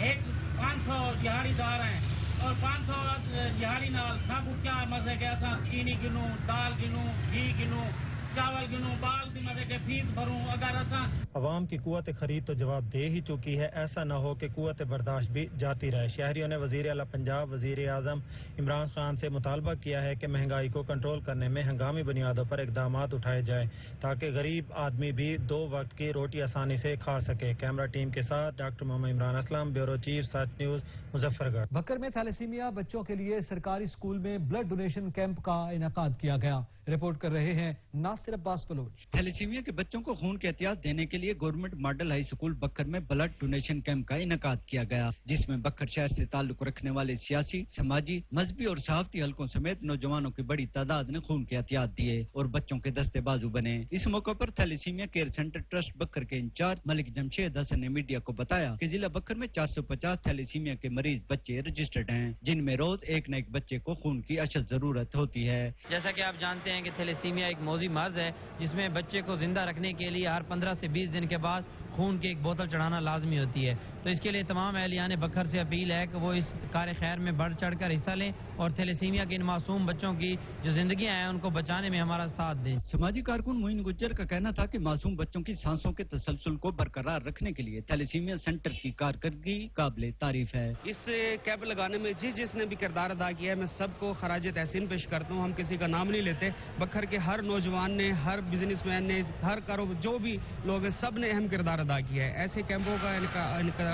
एक 500 दिहाड़ीदार हैं और 500 दिहाड़ी नाल सब क्या मजे गया था, चीनी गिनूं, दाल गिनूं, घी गिनूं, चावल गिनूं, बाल की मजे के फीस भरूं, अगर ऐसा अवाम की कुव्वत खरीद तो जवाब दे ही चुकी है, ऐसा न हो कि कुव्वत बर्दाश्त भी जाती रहे। शहरियों ने वजीर आला पंजाब वजीर आजम इमरान खान से मुतालबा किया है कि महंगाई को कंट्रोल करने में हंगामी बुनियादों पर इकदाम उठाए जाए ताकि गरीब आदमी भी 2 वक्त की रोटी आसानी से खा सके। कैमरा टीम के साथ doctor Mohammad Imran Aslam, bureau chief, Such news, Muzaffargarh. Bhakkar में थैलेसीमिया बच्चों के लिए सरकारी स्कूल में ब्लड डोनेशन कैंप का इनेकाद किया गया। रिपोर्ट कर रहे हैं नासिर अब्बास बलोच। थैलेसीमिया के बच्चों को खून की एहतियात देने के लिए गवर्नमेंट मॉडल हाई स्कूल बकर में ब्लड डोनेशन कैंप का इनेकाद किया गया, जिसमें बकर शहर से ताल्लुक रखने वाले सियासी, समाजी, मजहबी और सहाफती हलकों समेत नौजवानों की बड़ी तादाद ने खून की एहतियात दिए और बच्चों के दस्ते बाजू बने। इस मौके पर थैलेसीमिया केयर सेंटर ट्रस्ट बकर के इंचार्ज मलिक जमशेद हसन ने मीडिया को बताया कि जिला बकर में 450 थैलेसीमिया के मरीज बच्चे रजिस्टर्ड हैं, जिनमें रोज एक न एक बच्चे को खून की अशद जरूरत होती है। जैसा कि आप जानते हैं कि थैलेसीमिया एक मौजी मर्ज है जिसमें बच्चे को जिंदा रखने के लिए हर 15 से 20 दिन के बाद खून की एक बोतल चढ़ाना लाजमी होती है। तो इसके लिए तमाम अहलियान बकर से अपील है कि वो इस कार्य खैर में बढ़ चढ़ कर हिस्सा लें और थैलेसीमिया के इन मासूम बच्चों की जो जिंदगियां हैं उनको बचाने में हमारा साथ दें। समाजी कारकुन मोइन गुज्जर का कहना था कि मासूम बच्चों की सांसों के तसलसल को बरकरार रखने के लिए थैलेसीमिया सेंटर की कारकर्दगी काबिले तारीफ है। इस कैंप लगाने में जिसने भी किरदार अदा किया है, मैं सबको खराज तहसीन पेश करता हूँ। हम किसी का नाम नहीं लेते। बकर के हर नौजवान ने, हर बिजनेसमैन ने, हर कारोबार जो भी लोग हैं, सब ने अहम किरदार अदा किया है। ऐसे कैंपों का इनकाद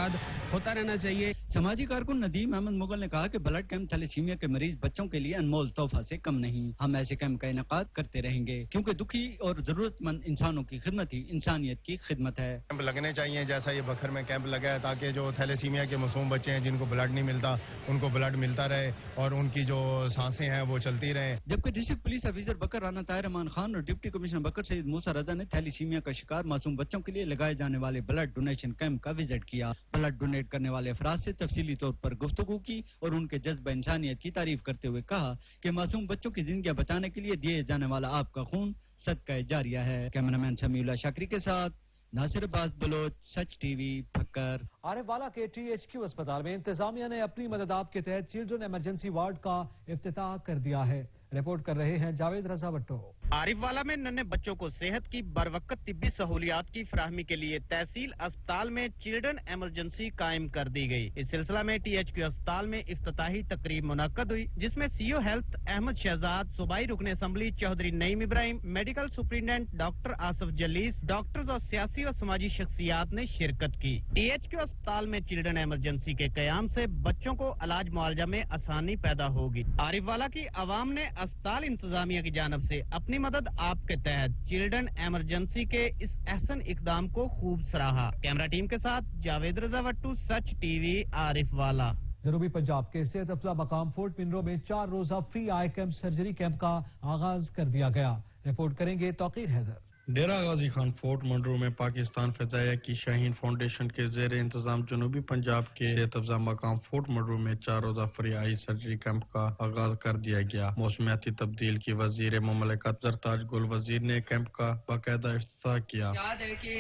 होता रहना चाहिए। समाजी कारकुन नदीम अहमद मुगल ने कहा कि ब्लड कैंप थैलेसीमिया के मरीज बच्चों के लिए अनमोल तोहफा से कम नहीं। हम ऐसे कैंप का इनेकाद करते रहेंगे क्योंकि दुखी और जरूरतमंद इंसानों की खिदमत ही इंसानियत की खिदमत है। कैंप लगने चाहिए जैसा ये बकर में कैंप लगा है, ताकि जो थैलेसीमिया के मासूम बच्चे हैं जिनको ब्लड नहीं मिलता, उनको ब्लड मिलता रहे और उनकी जो सांसें हैं वो चलती रहे। जबकि डिस्ट्रिक्ट पुलिस ऑफिसर बकर राना ताहिर रहमान खान और डिप्टी कमिश्नर बकर सईद मूसा रजा ने थैलेसीमिया का शिकार मासूम बच्चों के लिए लगाए जाने वाले ब्लड डोनेशन कैंप का विजिट किया। ब्लड डोनेट करने वाले अफराद से तफसीली तौर पर गुफ्तगू की और उनके जज्बा इंसानियत की तारीफ करते हुए कहा कि मासूम बच्चों की जिंदगियां बचाने के लिए दिए जाने वाला आपका खून सदका जारिया है। कैमरामैन समीउल्लाह शाकरी के साथ नासिर अब्बास बलोच, सच टीवी, बकर। आरिफवाला के THQ अस्पताल में इंतजामिया ने अपनी मदद आप के तहत चिल्ड्रन इमरजेंसी वार्ड का इफ्तिताह कर दिया है। रिपोर्ट कर रहे हैं जावेद रजा भट्टो। आरिफवाला में नन्हे बच्चों को सेहत की बरवक्त तिब्बी सहूलियात की फराहमी के लिए तहसील अस्पताल में चिल्ड्रन इमरजेंसी कायम कर दी गई। इस सिलसिला में THQ अस्पताल में इफ्तिताही तकरीब मुनक्कद हुई, जिसमें CEO हेल्थ अहमद शहजाद, सूबाई रुकन assembly Chaudhry Naeem Ibrahim, medical superintendent doctor Asif Jalees, doctors और सियासी और समाजी शख्सियात ने शिरकत की। THQ अस्पताल में चिल्ड्रन इमरजेंसी के कयाम से बच्चों को इलाज मुआवजा में आसानी पैदा होगी। आरिफवाला की आवाम ने अस्पताल इंतजामिया की जानब से अपनी मदद आपके तहत चिल्ड्रन इमरजेंसी के इस अहसन इकदाम को खूब सराहा। कैमरा टीम के साथ जावेद रजा भट्टू, सच टीवी, आरिफवाला। जनूबी पंजाब के सेहत अफजा मकाम फोर्ट पिनरो में 4 रोजा फ्री आई कैंप सर्जरी कैंप का आगाज कर दिया गया। रिपोर्ट करेंगे तौकीर हैदर। डेरा गाजी खान फोर्ट मंडरू में पाकिस्तान फजाया की शाहीन फाउंडेशन के जेर इंतजाम जनूबी पंजाब के सेहत अफजा मकाम फोर्ट मंडरू में 4 रोजा फ्री आई सर्जरी कैंप का आगाज कर दिया गया। मौसमियाती तब्दील की वजीर मुमलिकत जरताज गुल वजीर ने कैंप का बाकायदा इफ्तिताह किया। याद है कि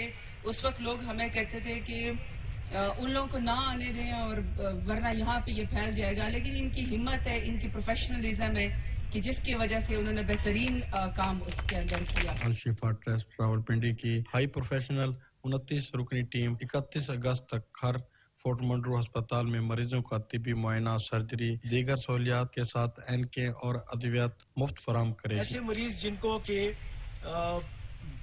उस वक्त लोग हमें कहते थे कि उन लोगों को ना आने दें और वरना यहाँ पे ये फैल जाएगा, लेकिन इनकी हिम्मत है, इनकी प्रोफेशनलिज्म है कि जिसकी वजह से उन्होंने बेहतरीन काम उसके अंदर किया। अल-शिफा ट्रस्ट रावलपिंडी की हाई प्रोफेशनल 29 रुकनी टीम 31 अगस्त तक हर फोर्ट मंडरू अस्पताल में मरीजों का तिब्बी मुआयना, सर्जरी, दीगर सहूलियात के साथ NK और अद्वियात मुफ्त फराहम करेगी। ऐसे मरीज जिनको के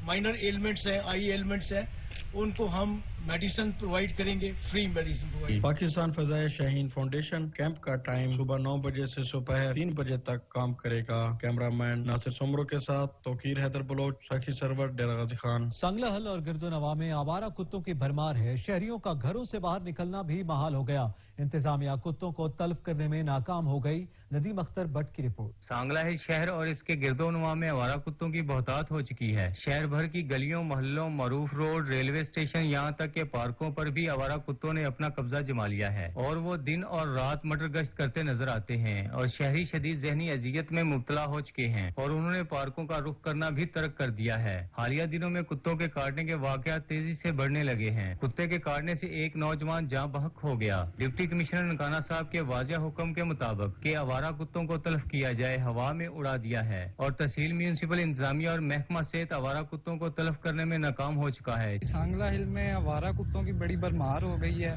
माइनर एलिमेंट्स है, आई एलिमेंट्स है, उनको हम मेडिसिन प्रोवाइड करेंगे, free medicine provide. Pakistan Fazaia Shaheen foundation camp का टाइम सुबह 9 बजे से दोपहर 3 बजे तक काम करेगा। कैमरामैन नासिर सोमरो के साथ तौकीर हैदर बलोच, साखी सरवर, डेरा गाजी खान। संगलहल और गिरदोनवा में आवारा कुत्तों की भरमार है। शहरियों का घरों से बाहर निकलना भी महाल हो गया। इंतजामिया कुत्तों को तल्फ करने में नाकाम हो गई। नदीम अख्तर भट्ट की रिपोर्ट। सांगला हिल शहर और इसके गिरदोनवा में आवारा कुत्तों की बहुतात हो चुकी है। शहर भर की गलियों, मोहल्लों, मरूफ रोड, रेलवे स्टेशन, यहाँ तक के पार्कों पर भी आवारा कुत्तों ने अपना कब्जा जमा लिया है और वो दिन और रात मटर गश्त करते नजर आते हैं और शहरी शदीद जहनी अजियत में मुब्तला हो चुके हैं और उन्होंने पार्कों का रुख करना भी तर्क कर दिया है। हालिया दिनों में कुत्तों के काटने के वाकयात तेजी से बढ़ने लगे हैं। कुत्ते के काटने से एक नौजवान जाँ बहक हो गया। डिप्टी कमिश्नर ननकाना साहब के वाज़ेह हुक्म के मुताबिक कि आवारा कुत्तों को तल्फ किया जाए, हवा में उड़ा दिया है और तहसील, म्यूनिसिपल इंतजामिया और महकमा सेहत आवारा कुत्तों को तल्फ करने में नाकाम हो चुका है। सांगला हिल में आवारा कुत्तों की बड़ी भरमार हो गई है,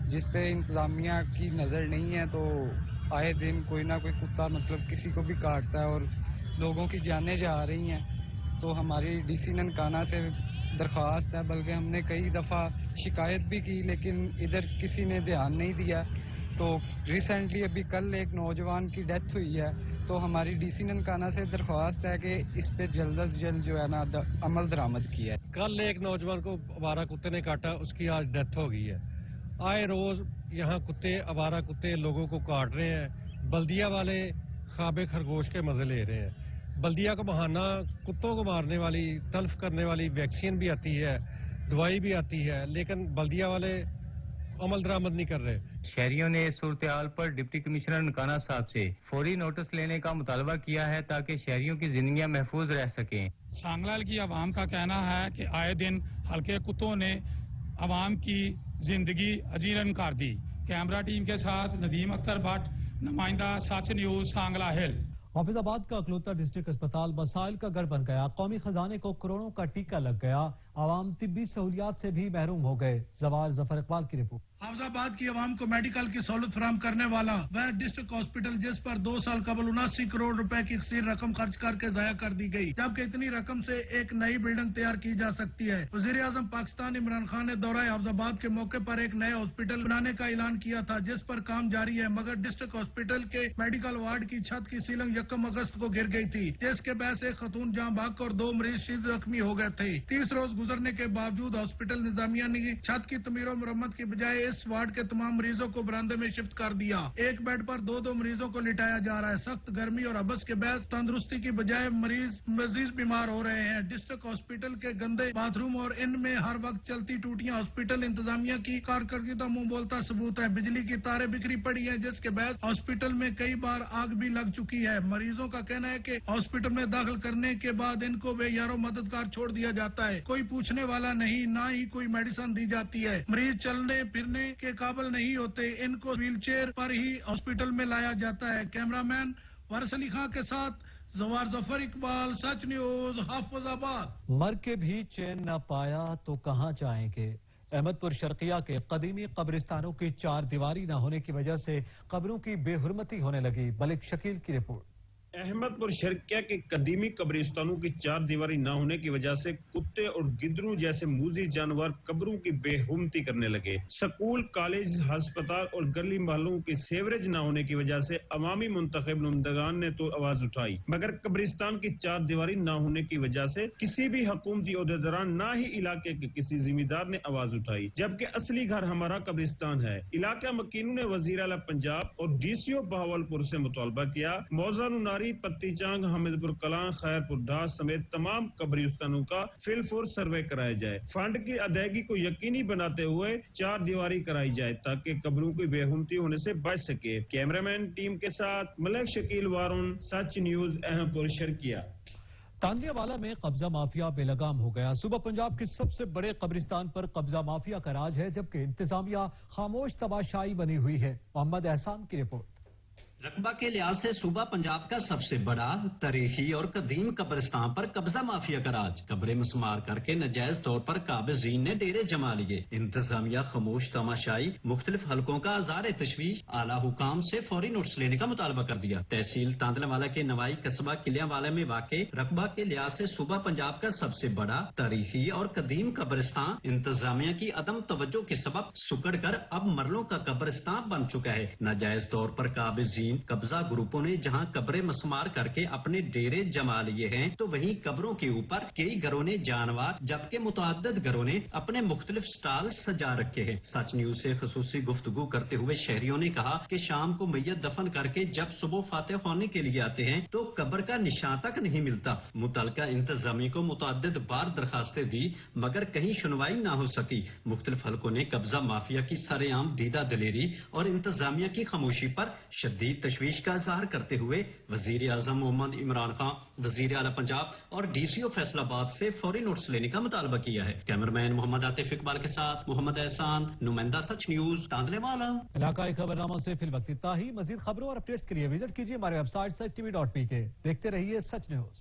जिस पे इंतजामिया की नजर नहीं है, तो आए दिन कोई ना कोई कुत्ता मतलब किसी को भी काटता है और लोगों की जानें जा रही हैं। तो हमारी डीसी ननकाना से दरख्वास्त है, बल्कि हमने कई दफा शिकायत भी की लेकिन इधर किसी ने ध्यान नहीं दिया। तो रिसेंटली अभी कल एक नौजवान की डेथ हुई है, तो हमारी डीसी ननकाना से दरख्वास्त है कि इस पे जल्द अज जल्द जो है ना अमल दरामद किया है। कल एक नौजवान को आवारा कुत्ते ने काटा, उसकी आज डेथ हो गई है। आए रोज यहाँ कुत्ते, आवारा कुत्ते लोगों को काट रहे हैं। बल्दिया वाले खाबे खरगोश के मजे ले रहे हैं। बल्दिया को बहाना कुत्तों को मारने वाली, तल्फ करने वाली वैक्सीन भी आती है, दवाई भी आती है, लेकिन बल्दिया वाले अमल दरामद नहीं कर रहे। शहरियों ने इस सूरत हाल पर डिप्टी कमिश्नर ननकाना साहब से फौरी नोटिस लेने का मुतालबा किया है ताकि शहरियों की जिंदगियां महफूज रह सकें। सांगलाल की आवाम का कहना है कि आए दिन हल्के कुत्तों ने आवाम की जिंदगी अजीरन कर दी। कैमरा टीम के साथ नदीम अख्तर भट्ट, नुमाइंदा सच न्यूज, सांगला हिल। हाफिजाबाद का अकलौता डिस्ट्रिक्ट अस्पताल मसाइल का घर बन गया। कौमी खजाने को करोड़ों का टीका लग गया। आवाम तिब्बी सहूलियात से भी महरूम हो गए। जवार जफर इकबाल की रिपोर्ट। हाफिजाबाद की आवाम को मेडिकल की सहूलत फराहम करने वाला वह डिस्ट्रिक्ट हॉस्पिटल जिस पर 2 साल कबल 79 करोड़ रुपए की कसीर रकम खर्च करके जाया कर दी गई, जबकि इतनी रकम से एक नई बिल्डिंग तैयार की जा सकती है। वजीर आजम पाकिस्तान इमरान खान ने दौरा हाफिजाबाद के मौके पर एक नए हॉस्पिटल बनाने का ऐलान किया था, जिस पर काम जारी है, मगर डिस्ट्रिक्ट हॉस्पिटल के मेडिकल वार्ड की छत की सीलिंग 1 अगस्त को गिर गई थी, जिसके बहस एक खतून जहां भाग और 2 मरीज शीघ्र जख्मी हो गए थे। 30 रोज गुजरने के बावजूद हॉस्पिटल निजामिया ने छत की तमीर और मरम्मत की बजाय इस वार्ड के तमाम मरीजों को बरामदे में शिफ्ट कर दिया। एक बेड पर 2-2 मरीजों को लिटाया जा रहा है। सख्त गर्मी और हबस के बहस तंदुरुस्ती की बजाय मरीज मजीद बीमार हो रहे हैं। डिस्ट्रिक्ट हॉस्पिटल के गंदे बाथरूम और इनमें हर वक्त चलती टूटियां हॉस्पिटल इंतजामिया की कारकर्दगी का मुंह बोलता सबूत है। बिजली की तारें बिखरी पड़ी हैं, जिसके बहस हॉस्पिटल में कई बार आग भी लग चुकी है। मरीजों का कहना है कि हॉस्पिटल में दाखिल करने के बाद इनको बेयारो मददगार छोड़ दिया जाता है। कोई पूछने वाला नहीं, ना ही कोई मेडिसिन दी जाती है। मरीज चलने फिरने के काबिल नहीं होते, इनको व्हीलचेयर पर ही हॉस्पिटल में लाया जाता है। कैमरामैन वारिस अली खां के साथ जवार जफर इकबाल, सच न्यूज, हाफिजाबाद। मर के भी चैन न पाया तो कहाँ जाएंगे। अहमदपुर शर्किया के कदीमी कब्रिस्तानों की 4 दीवारी न होने की वजह से कब्रों की बेहुरमती होने लगी। मलिक शकील की रिपोर्ट। अहमदपुर शर्किया के कदीमी कब्रिस्तानों की 4 दीवारी न होने की वजह से कुत्ते और गिदड़ू जैसे मूजी जानवर कब्रों की बेहुरमती करने लगे। स्कूल, कॉलेज, अस्पताल और गली मोहल्लों की सेवरेज न होने की वजह से अवामी मुंतखब नुमाइंदगान ने तो आवाज उठाई, मगर कब्रिस्तान की 4 दीवारी न होने की वजह से किसी भी हुकूमती ओहदेदारान न ही इलाके के किसी जिम्मेदार ने आवाज उठाई, जबकि असली घर हमारा कब्रिस्तान है। इलाका मकीनू ने वजीर आला पंजाब और DCO बहावलपुर से मुतालबा किया मौजा नुनारी, पत्ती चांग, हमीदपुर कलां, खैरपुर ढास समेत तमाम कब्रिस्तानों का फिलफोर सर्वे कराया जाए। फंड की अदायगी को यकीनी बनाते हुए 4 दीवारी कराई जाए ताकि कब्रों की बेहुरमती होने से बच सके। कैमरामैन टीम के साथ मलिक शकील, वारुन, सच न्यूज, अहमदपुर शर्किया। तांदियावाला में कब्जा माफिया बेलगाम हो गया। सूबा पंजाब के सबसे बड़े कब्रिस्तान पर कब्जा माफिया का राज है, जबकि इंतजामिया खामोश तमाशाई बनी हुई है। मोहम्मद एहसान की रिपोर्ट। रकबा के लिहाज से सूबा पंजाब का सबसे बड़ा तारीखी और कदीम कब्रिस्तान पर कब्जा माफिया का राज। कब्रें मस्मार करके नजायज तौर पर काबिजीन ने डेरे जमा लिए। इंतजामिया खामोश तमाशाई मुख्तलिफ हलकों का आज़ार तशवीश आला हुकाम से फौरी नोटिस लेने का मुतालबा कर दिया। तहसील तांदलावाला के नवाई कस्बा किलियांवाला में वाक़े रकबा के लिहाज से सूबा पंजाब का सबसे बड़ा तारीखी और कदीम कब्रिस्तान इंतजामिया की अदम तवज्जो के सबब सुकड़ कर अब मरलों का कब्रिस्तान बन चुका है। नाजायज तौर पर काबिजीन कब्जा ग्रुपों ने जहां कब्रें मस्मार करके अपने डेरे जमा लिए हैं, तो वहीं कब्रों के ऊपर कई घरों ने जानवर जबकि मुतअद्दिद घरों ने अपने मुख्तलिफ स्टॉल सजा रखे हैं। सच न्यूज से खसूसी गुफ्तगू करते हुए शहरियों ने कहा कि शाम को मैयत दफन करके जब सुबह फातिह खाने के लिए आते हैं तो कब्र का निशान तक नहीं मिलता। मुतलका इंतजामी को मुतअद्दिद बार दरखास्तें दी मगर कहीं सुनवाई न हो सकी। मुख्तलिफ हलकों ने कब्जा माफिया की सरेआम दीदा दलेरी और इंतजामिया की खामोशी पर शदीद तशवीश का इजहार करते हुए वजीर आजम मोहम्मद इमरान खान, वजीर आला पंजाब और DCO फैसलाबाद से फौरी नोटिस लेने का मुतालबा किया है। कैमरामैन मोहम्मद आतिफ इकबाल के साथ मोहम्मद एहसान, नुमाइंदा सच न्यूज तांदलेवाला। इलाकाई खबरनामों से फिलवक्त इतना ही। मजीद खबरों और अपडेट्स के लिए विजिट कीजिए हमारे वेबसाइट sach.tv.pk। देखते रहिए सच न्यूज।